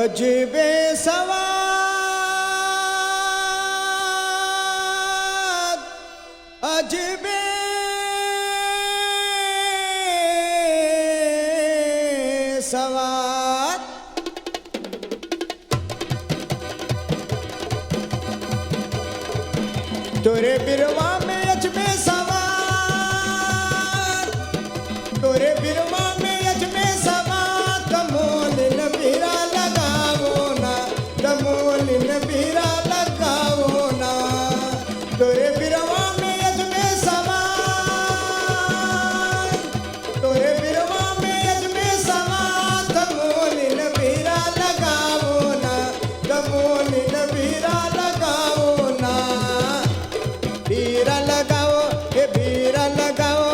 अजबे सवाद अजबे सवाद तोरे बिरवा में अजबे सवाद तोरे बिरवा में अजबे सवाद कमोल नबीरा लगावो ना कमोल नबीरा लगावो ना तोरे बिरवा में अजबे सवाद तोरे बिरवा में अजबे सवाद कमोल नबीरा लगावो ना कमोल नबीरा लगावो ना बीरा लगाओ ये बीरा लगाओ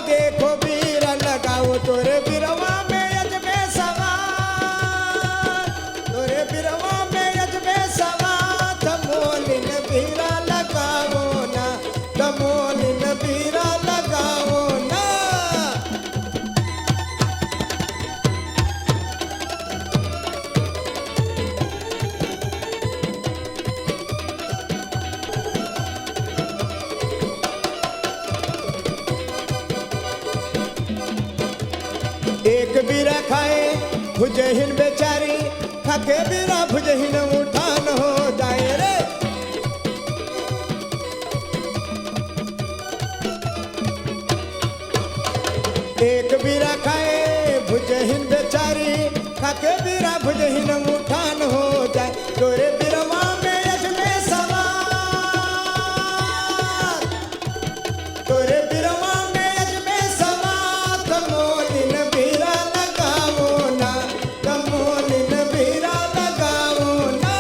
देखो बीरा लगाओ तोरे बिरवा में अजबे सवाद तोरे बिरवा में अजबे सवाद तमोलिन बीरा लगाओ ना तमोलिन बीरा लगाओ ना एक बीरा खाए भुजहिन बेचारी खाके बीरा भुजहिन उठान हो जाए रे एक बीरा खाए भुजहिन बेचारी खाके बीरा भुजहिन उठान हो जाए तोरे बिरवा में अजबे सवाद तोरे बिरवा में अजबे सवाद कमोलिन बीरा लगावो ना कमोलिन बीरा लगावो ना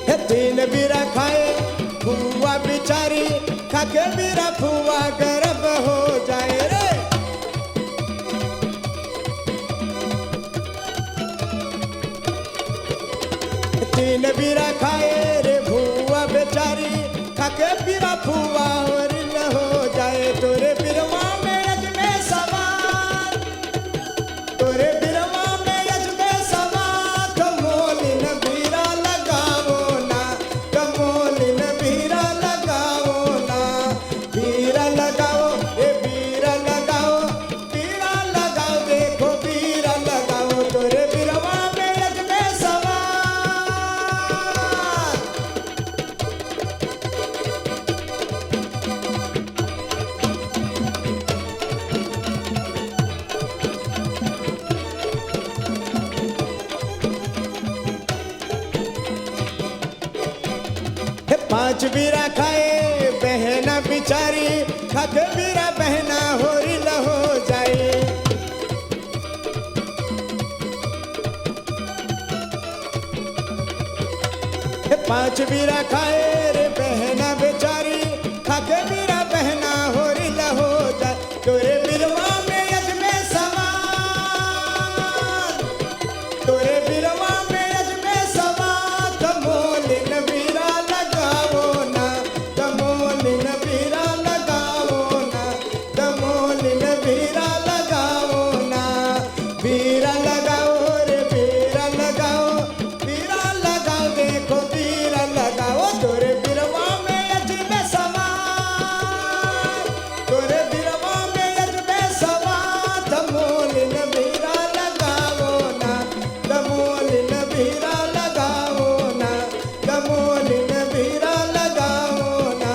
हे तीन बीरा खाए फुआ बिचारी खाके बीरा फुआ गर्भ हो जाए रे तीन बीरा खाए रे फुआ बेचारी खाके बीरा फुआ और न हो जाए तोरे बिरवा में अजबे सवाद तोरे बिरवा में अजबे सवाद कमोलिन बीरा लगावो ना कमोलिन बीरा लगावो ना बीरा लगाओ ए बीरा लगाओ देखो बीरा लगाओ तोरे बिरवा में अजबे सवाद पांच बीरा खाए बहना बिचारी खाके बीरा बहना होरी ल हो जाए पांच बीरा खाए रे बहना बेचारी खाके बीरा बहना होरी ल हो जाए तोरे बिरवा में अजबे सवाद तोरे बिरवा में अजबे सवाद कमोलिन बीरा लगावो ना कमोलिन बीरा लगावो ना कमोलिन बीरा लगावो ना बीरा लगाओ रे बीरा लगाओ देखो बीरा लगाओ तोरे बिरवा में अजबे सवाद तोरे बिरवा में अजबे सवाद तमोलिन बीरा लगाओ ना तमोलिन बीरा लगाओ ना तमोलिन बीरा लगाओ ना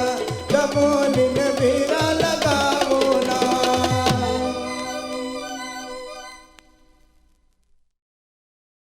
तमोलिन